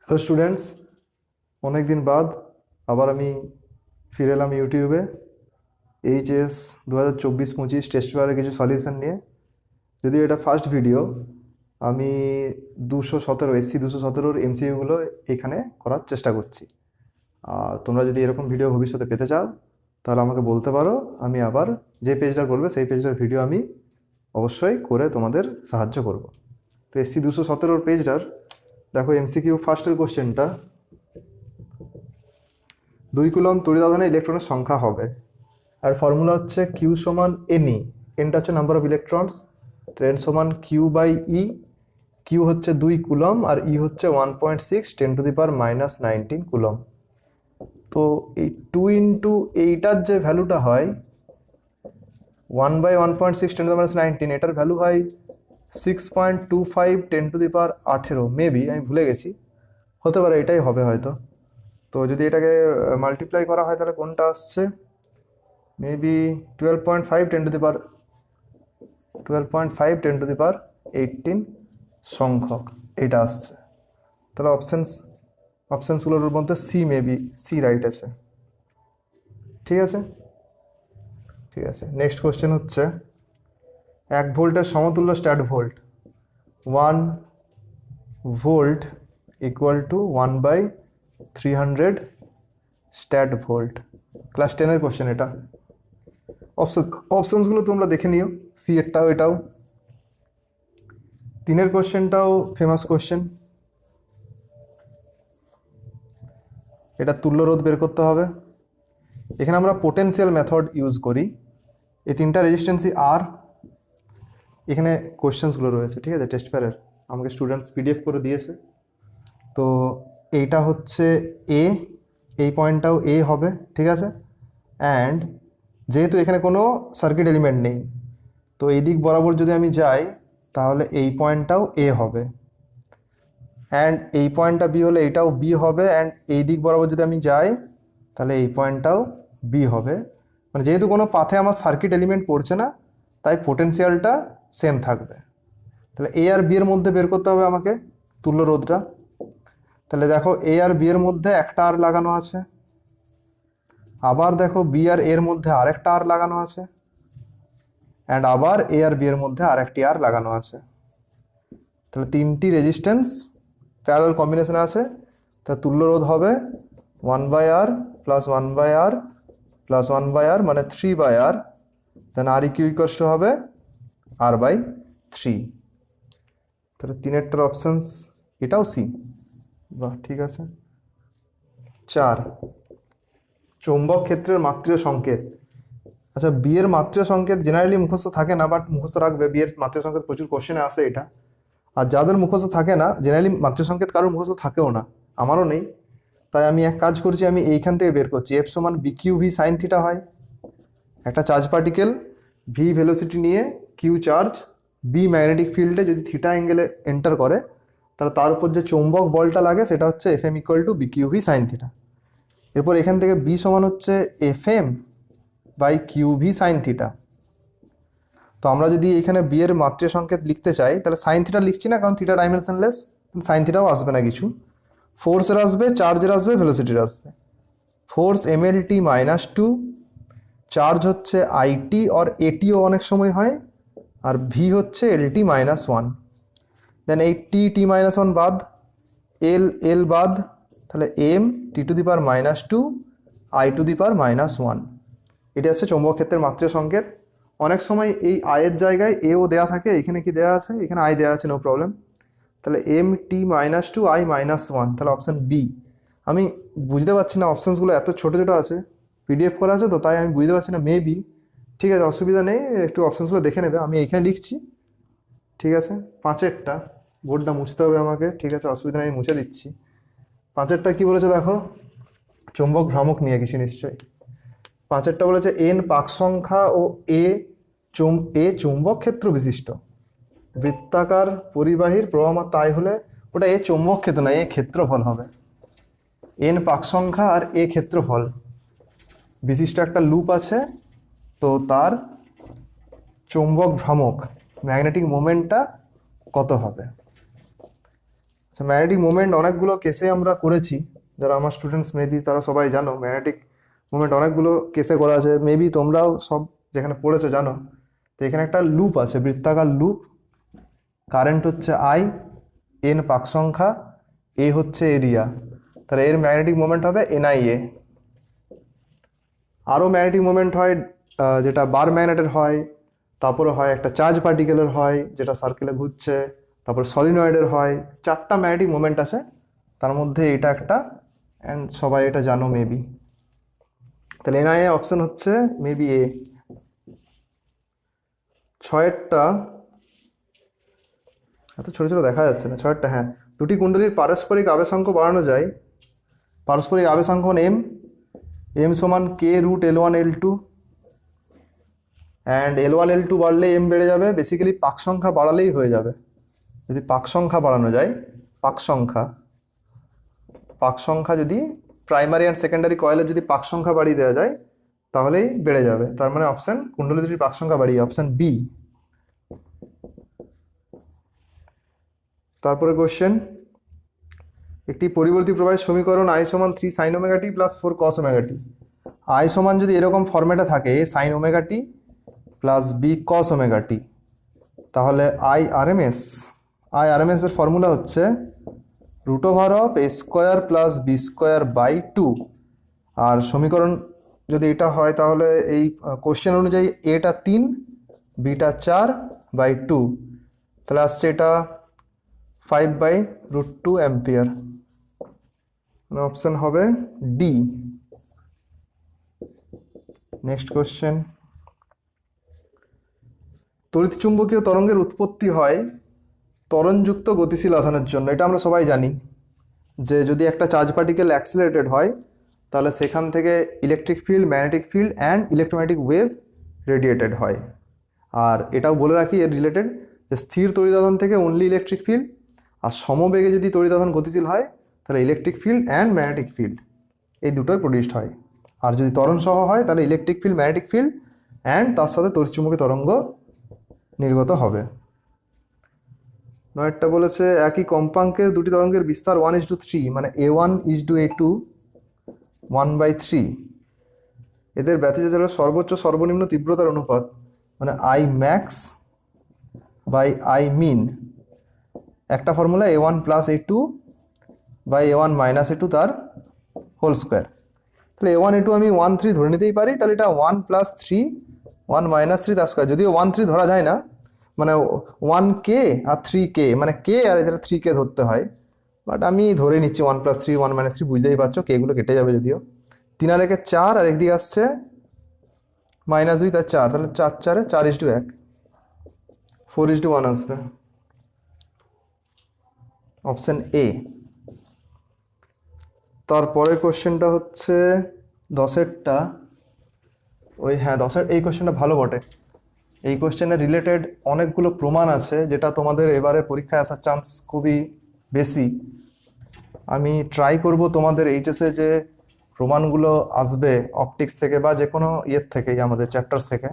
Hello students, অনেক দিন বাদ আবার আমি ফিরে এলাম ইউটিউবে এইচএস 2024-25 টেস্ট পেপারের কিছু সলিউশন নিয়ে। যদিও এটা ফার্স্ট ভিডিও, আমি 217 এসসি 217-র এমসিকিউগুলো এখানে করার চেষ্টা করছি। আর তোমরা যদি এরকম ভিডিও ভবিষ্যতে পেতে চাও তাহলে আমাকে বলতে পারো, আমি আবার যে পেজটা করবে সেই পেজটার ভিডিও আমি অবশ্যই করে তোমাদের সাহায্য করব। তো এসসি 217-র পেজটার দেখো এমসিকিউ ফার্স্টের কোশ্চেনটা, 2 কুলম্ব তড়িৎ ইলেকট্রনের সংখ্যা হবে। আর ফর্মুলা হচ্ছে কিউ সমান এনই, এনটা হচ্ছে নাম্বার অফ ইলেকট্রনস, এন সমান কিউ বাই ই। কিউ হচ্ছে 2 কুলম্ব আর ই হচ্ছে 1.6 10⁻⁻19 কুলম্ব। তো এই 2 ইন্টু এইটার যে ভ্যালুটা হয় 1/1.6 10⁻19, এটার ভ্যালু হয় 6.25 10⁻18। মেবি আমি ভুলে গেছি, হতে পারে এটাই হবে হয়তো। তো যদি এটাকে মাল্টিপ্লাই করা হয় তাহলে কোনটা আসছে, মেবি 12.5 10⁻18 সংখ্যক এটা আসছে। তাহলে অপশানসগুলোর মধ্যে সি, মেবি সি রাইট আছে। ঠিক আছে, ঠিক আছে। নেক্সট কোশ্চেন হচ্ছে 1 ভোল্টের সমতুল্য stat volt 1 volt equal to 1/300 stat volt. Class 10-এর কোশ্চেন এটা। অপশানসগুলো তোমরা দেখে নিও, সি এরটাও এটাও। 3-এর কোশ্চেনটাও ফেমাস কোশ্চেন, এটা তুল্য রোধ বের করতে হবে। এখানে আমরা পোটেনশিয়াল মেথড ইউজ করি। এই 3টা রেজিস্ট্যান্সই আর। এখানে কোশ্চেন্সগুলো রয়েছে, ঠিক আছে, টেস্ট পেপারের আমাকে স্টুডেন্টস পিডিএফ করে দিয়েছে। তো এইটা হচ্ছে এ, এই পয়েন্টটাও এ হবে, ঠিক আছে। অ্যান্ড যেহেতু এখানে কোনো সার্কিট এলিমেন্ট নেই, তো এই দিক বরাবর যদি আমি যাই তাহলে এই পয়েন্টটাও এ হবে, অ্যান্ড এই পয়েন্টটা বি হলে এইটাও বি হবে, অ্যান্ড এই দিক বরাবর যদি আমি যাই তাহলে এই পয়েন্টটাও বি হবে। মানে যেহেতু কোনো পাথে আমার সার্কিট এলিমেন্ট পড়ছে না, তাই পোটেনশিয়ালটা সেম থাকবে। তাহলে এ আর বি এর মধ্যে বের করতে হবে আমাকে তুল্য রোধটা। তাহলে দেখো এ আর বি এর মধ্যে একটা আর লাগানো আছে, আবার দেখো বি আর এর মধ্যে আরেকটা আর লাগানো আছে, অ্যান্ড আবার এ আর বি এর মধ্যে আরেকটি আর লাগানো আছে। তাহলে 3টি রেজিস্ট্যান্স প্যারালাল কম্বিনেশনে আছে। তা তুল্য রোধ হবে 1/r plus 1/r plus 1/r, মানে 3/r। Then R EQ equals to হবে r/3। তাহলে 3-এরটার অপশানস এটাও সি। বাহ, ঠিক আছে। 4 চৌম্বক ক্ষেত্রের মাত্রিয় সংকেত। আচ্ছা, বিয়ের মাত্রিয় সংকেত জেনারেলি মুখস্থ থাকে না, বাট মুখস্থ রাখবে, বিয়ের মাত্রিয় সংকেত প্রচুর কোশ্চেনে আসে এটা। আর যাদের মুখস্থ থাকে না, জেনারেলি মাত্রিয় সংকেত কারোর মুখস্থ থাকেও না, আমারও নেই। তাই আমি এক কাজ করছি, আমি এইখান থেকে বের করছি। এফ সমান বিকিউ ভি সাইন থিটা হয়। একটা চার্জ পার্টিকেল ভি ভেলোসিটি নিয়ে কিউ চার্জ বি ম্যাগনেটিক ফিল্ডে যদি থিটা অ্যাঙ্গেলে এন্টার করে, তাহলে তার উপর যে চৌম্বক বলটা লাগে সেটা হচ্ছে F M equal to BQ V sine theta. এরপর এখান থেকে বি সমান হচ্ছে F M by Q V sine theta. তো আমরা যদি এখানে বি এর মাত্রিয় সংকেত লিখতে চাই তাহলে সাইন থিটা লিখছি না, কারণ থিটা ডাইমেনশনলেস, সাইন থিটাও আসবে না কিছু। ফোর্সের আসবে, চার্জের আসবে, ভেলোসিটির আসবে। ফোর্স এম এল টি -2, চার্জ হচ্ছে আইটি আর এটিও অনেক সময় হয়, আর ভি হচ্ছে এল টি -1। দেন এই টি -1 বাদ, এল বাদ, তাহলে এম T⁻⁻2 I⁻⁻1। এটি আসছে চৌম্বক ক্ষেত্রের মাত্রিয় সংকেত। অনেক সময় এই আয়ের জায়গায় এও দেওয়া থাকে, এখানে কি দেওয়া আছে, এখানে আই দেওয়া আছে, নো প্রবলেম। তাহলে MT-2 I-1, তাহলে অপশান বি। আমি বুঝতে পারছি না, অপশানসগুলো এত ছোটো ছোটো আছে, পিডিএফ করা আছে তো, তাই আমি বুঝতে পারছি না। মেবি, ঠিক আছে, অসুবিধা নেই, একটু অপশানসগুলো দেখে নেবে। আমি এখানে লিখছি, ঠিক আছে। 5-এরটা বোর্ডটা মুছতে হবে আমাকে, ঠিক আছে, অসুবিধা নেই, মুছে দিচ্ছি। 5-এরটা কী বলেছে দেখো, চৌম্বক ভ্রামক নিয়ে কিছু নিশ্চয়ই। 5-এরটা বলেছে এন পাক সংখ্যা ও এ চৌম্বক ক্ষেত্র বিশিষ্ট বৃত্তাকার পরিবাহীর প্রবাহ, তাই হলে ওটা এ চৌম্বক ক্ষেত্র না, এ ক্ষেত্রফল হবে। এন পাক সংখ্যা আর এ ক্ষেত্রফল বিশিষ্ট একটা লুপ আছে, তো তার চৌম্বক ভ্রামক ম্যাগনেটিক মোমেন্টটা কত হবে। আচ্ছা, ম্যাগনেটিক মোমেন্ট অনেকগুলো কেসে আমরা করেছি, যারা আমার স্টুডেন্টস মেবি তারা সবাই জানো ম্যাগনেটিক মোমেন্ট অনেকগুলো কেসে করা আছে, মেবি তোমরাও সব যেখানে পড়েছো জানো। তো এখানে একটা লুপ আছে, বৃত্তাকার লুপ, কারেন্ট হচ্ছে আই, এন পাক সংখ্যা, এ হচ্ছে এরিয়া, তাহলে এর ম্যাগনেটিক মোমেন্ট হবে এনআইএ। আরও ম্যাগনেটিক মোমেন্ট হয় যেটা বার ম্যাগনেটের হয়, তারপরে হয় একটা চার্জ পার্টিকেলের হয় যেটা সার্কেলে ঘুরছে, তারপর সলিনয়েডের হয়। 4টা ম্যাগনেটিক মোমেন্ট আছে, তার মধ্যে এটা একটা, অ্যান্ড সবাই এটা জানো মেবি। তাহলে এনআইএ অপশন হচ্ছে মেবি এ। 6এরটা এত ছোটো ছোটো দেখা যাচ্ছে না। 6এরটা, হ্যাঁ, দুটি কুণ্ডলীর পারস্পরিক আবেশাঙ্ক বাড়ানো যায়। পারস্পরিক আবেশাঙ্ক এম, এম সমান কে root L1 L2, and L1 L2 বাড়লে এম বেড়ে যাবে। বেসিক্যালি পাক সংখ্যা বাড়ালেই হয়ে যাবে। যদি পাক সংখ্যা বাড়ানো যায়, পাক সংখ্যা যদি প্রাইমারি অ্যান্ড সেকেন্ডারি কয়েলের যদি পাক সংখ্যা বাড়িয়ে দেওয়া যায় তাহলেই বেড়ে যাবে। তার মানে অপশান কুণ্ডলী দুটির পাক সংখ্যা বাড়িয়ে, অপশান বি। তারপরে কোশ্চেন, একটি পরিবর্তী প্রবাহের সমীকরণ আই সমান 3 sin omega t plus 4 cos omega t. I সমান যদি এরকম ফর্ম্যাটে থাকে a sin omega t plus b cos omega t, তাহলে আই আরএমএস এর ফর্মুলা হচ্ছে √a² প্লাস b² বাই 2। আর সমীকরণ যদি এটা হয় তাহলে এই কোশ্চেন অনুযায়ী এটা 3, বিটা 4 বাই 2, তাহলে আসছে এটা 5/√2 অ্যাম্পিয়ার। অপশন হবে ডি। নেক্সট কোশ্চেন, তড়িৎচুম্বকীয় তরঙ্গের উৎপত্তি হয় ত্বরণযুক্ত গতিশীল আধানের জন্য। এটা আমরা সবাই জানি যে যদি একটা চার্জ পার্টিকেল অ্যাক্সিলারেটেড হয় তাহলে সেখান থেকে electric field, magnetic field and electromagnetic wave radiated হয়। আর এটাও বলে রাখি এর রিলেটেড যে স্থির তড়িদাধান থেকে অনলি ইলেকট্রিক ফিল্ড, আর সমবেগে যদি তড়িদাধান গতিশীল হয় তাহলে electric field and magnetic field এই দুটোই প্রডিউসড হয়। আর যদি ত্বরণ সহ হয় তাহলে electric field, magnetic field and তার সাথে তড়িৎচুম্বকীয় তরঙ্গ নির্গত হবে। 9টা বলেছে একই কম্পাঙ্কের দুটি তরঙ্গের বিস্তার 1:3, মানে A1:A2 1/3। এদের ব্যতিচারের সর্বোচ্চ সর্বনিম্ন তীব্রতার অনুপাত মানে I max by I min. একটা formula A1 plus A2 by A1 minus A2 তার হোল স্কোয়ার। তাহলে A1 A2 আমি 1/3 ধরে নিতেই পারি, তাহলে এটা 1 প্লাস 3 1 মাইনাস 3 তার স্কোয়ার। যদিও 1/3 ধরা যায় না, মানে 1K আর 3K, মানে K আর এটা 3K ধরতে হয়, বাট আমি ধরে নিচ্ছি 1 প্লাস 3 1 মাইনাস 3, বুঝতেই পারছো কেগুলো কেটে যাবে। যদিও 3 আর 1 4, আর একদিকে আসছে -2 তার 4, তাহলে 4 4 4:1, 4:1 আসবে, অপশান এ। তারপরের কোশ্চেনটা হচ্ছে 10এরটা, ওই হ্যাঁ 10এর এই কোশ্চেনটা ভালো বটে। এই কোশ্চেনের রিলেটেড অনেকগুলো প্রমাণ আছে যেটা তোমাদের এবারে পরীক্ষায় আসার চান্স খুবই বেশি। আমি ট্রাই করব তোমাদের এইচএসে যে প্রমাণগুলো আসবে অপটিক্স থেকে বা যে কোনো ইয়ের থেকেই, আমাদের চ্যাপ্টার্স থেকে,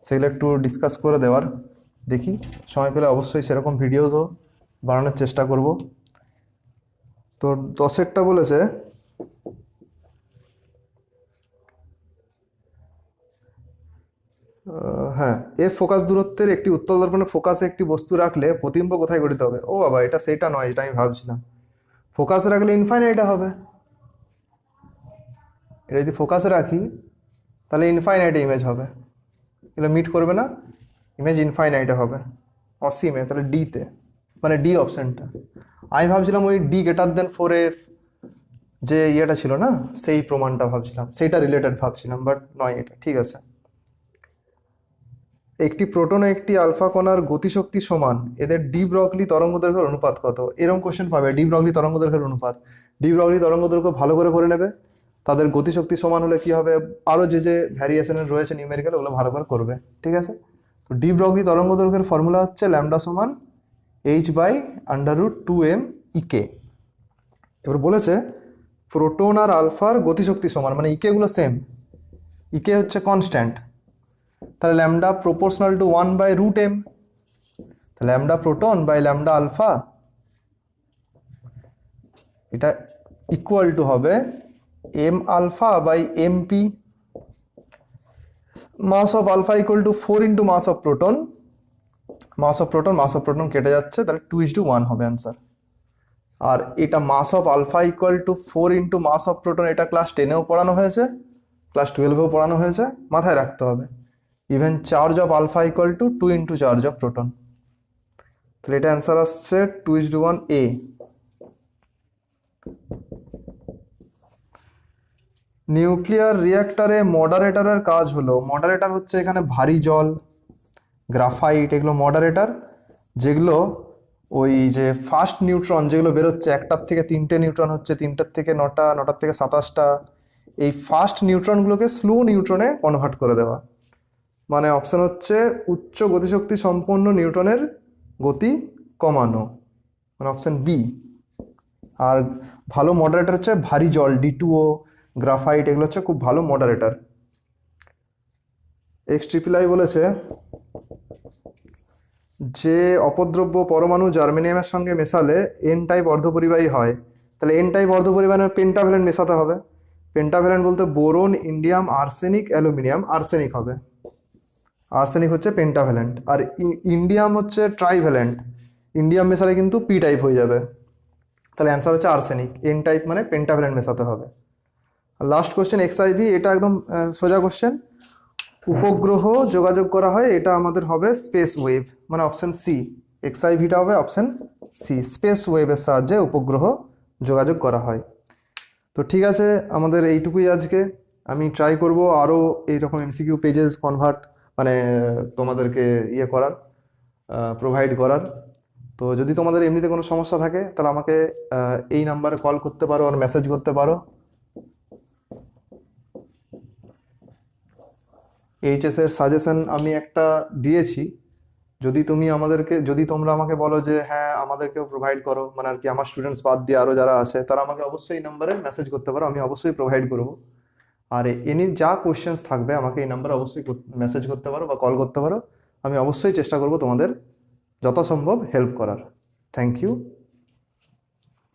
সেগুলো একটু ডিসকাস করে দেওয়ার। দেখি সময় পেলে অবশ্যই সেরকম ভিডিওসও বানানোর চেষ্টা করব। তো 10এরটা বলেছে হ্যাঁ, এফ ফোকাস দূরত্বের একটি উত্তল দর্পণের ফোকাসে একটি বস্তু রাখলে প্রতিবিম্ব কোথায় গঠিত হবে? ও বাবা, এটা সেইটা নয়, এটা আমি ভাবছিলাম। ফোকাসে রাখলে ইনফাইনাইট হবে। এটা যদি ফোকাসে রাখি তাহলে ইনফাইনাইটে ইমেজ হবে, এগুলো মিট করবে না, ইমেজ ইনফাইনাইটে হবে, অসীমে। তাহলে ডিতে, মানে ডি অপশানটা। আমি ভাবছিলাম ওই ডি গ্রেটার দেন 4F যে ইয়েটা ছিল না, সেই প্রমাণটা ভাবছিলাম, সেইটা রিলেটেড ভাবছিলাম, বাট নয় এটা। ঠিক আছে। একটি প্রোটন ও একটি আলফা কণার গতিশক্তি সমান, এদের ডি ব্রগলি তরঙ্গদৈর্ঘ্যের অনুপাত কত? এরকম কোশ্চেন পাবে, ডি ব্রগলি তরঙ্গদৈর্ঘ্যের অনুপাত। ডি ব্রগলি তরঙ্গদৈর্ঘ্য ভালো করে নেবে, তাদের গতিশক্তি সমান হলে কি হবে, আরও যে ভ্যারিয়েশনের রয়েছে নিউমেরিক্যাল, ওগুলো ভালো করে করবে। ঠিক আছে। তো ডি ব্রগলি তরঙ্গদৈর্ঘ্যের ফর্মুলা হচ্ছে ল্যামডা সমান h/√2m ইকে। এবার বলেছে প্রোটন আর আলফার গতিশক্তি সমান, মানে ইকেগুলো সেম, ইকে হচ্ছে কনস্ট্যান্ট, তাহলে ল্যামডা প্রপোর্শনাল টু 1/√m, তাহলে lambda proton by lambda alpha এটা ইকুয়াল টু হবে m alpha by mp. Mass of alpha equal to 4 into mass of proton. Mass of proton কেটে যাচ্ছে, তাহলে 2:1 হবে অ্যান্সার। আর এটা mass of alpha equal to 4 into mass of proton, এটা class 10এও পড়ানো হয়েছে, ক্লাস 12এও পড়ানো হয়েছে, মাথায় রাখতে হবে। Even charge of alpha equal to 2 into charge of proton. তাহলে এটা অ্যান্সার আসছে 2:1 এ। নিউক্লিয়ার রিঅ্যাক্টরে মডারেটরের কাজ হলো, মডারেটর হচ্ছে এখানে ভারী জল, গ্রাফাইট, এগুলো মডারেটর, যেগুলো ওই যে ফাস্ট নিউট্রন যেগুলো বেরোচ্ছে, 1টার থেকে 3টে নিউট্রন হচ্ছে, 3টার থেকে 9টা, 9টার থেকে 27টা, এই ফাস্ট নিউট্রনগুলোকে স্লো নিউট্রনে কনভার্ট করে দেওয়া। মানে অপশান হচ্ছে উচ্চ গতিশক্তি সম্পন্ন নিউট্রনের গতি কমানো, মানে অপশান বি। আর ভালো মডারেটর হচ্ছে ভারী জল, D2O, গ্রাফাইট, এগুলো হচ্ছে খুব ভালো মডারেটর। XIII বলেছে যে অপদ্রব্য পরমাণু জার্মেনিয়ামের সঙ্গে মেশালে এন টাইপ অর্ধপরিবাহী হয়। তাহলে এন টাইপ অর্ধপরিবাহী পেন্টাভ্যালেন্ট মেশাতে হবে। পেন্টাভ্যালেন্ট বলতে boron, indium, arsenic, aluminium. Arsenic হবে, আর্সেনিক হচ্ছে পেন্টাভ্যালেন্ট। আর ইন্ডিয়াম হচ্ছে ট্রাইভ্যালেন্ট, ইন্ডিয়াম মেশালে কিন্তু পি টাইপ হয়ে যাবে। তাহলে অ্যান্সার হচ্ছে আর্সেনিক। এন টাইপ মানে পেন্টাভ্যালেন্ট মেশাতে হবে। আর লাস্ট কোশ্চেন XIV, এটা একদম সোজা কোশ্চেন। উপগ্রহ যোগাযোগ করা হয়, এটা আমাদের হবে স্পেস ওয়েভ, মানে অপশান সি। XIVটা হবে অপশান সি, স্পেস ওয়েভের সাহায্যে উপগ্রহ যোগাযোগ করা হয়। তো ঠিক আছে, আমাদের এইটুকুই আজকে। আমি ট্রাই করব আরও এইরকম MCQ পেজেস কনভার্ট, মানে তোমাদেরকে করার, প্রোভাইড করার। তো যদি তোমাদের এমনিতে কোনো সমস্যা থাকে তাহলে আমাকে এই নাম্বারে কল করতে পারো আর মেসেজ করতে পারো। এইচএসের সাজেশন আমি একটা দিয়েছি, যদি তোমরা আমাকে বলো যে হ্যাঁ আমাদেরকেও প্রোভাইড করো, মানে আর কি আমার স্টুডেন্টস বাদ দিয়ে আরও যারা আছে, তারা আমাকে অবশ্যই এই নাম্বারে মেসেজ করতে পারো, আমি অবশ্যই প্রোভাইড করব। আর এনি যা কোশ্চেন্স থাকবে আমাকে এই নাম্বারে অবশ্যই মেসেজ করতে পারো বা কল করতে পারো, আমি অবশ্যই চেষ্টা করব তোমাদের যথাসম্ভব হেল্প করার। Thank you.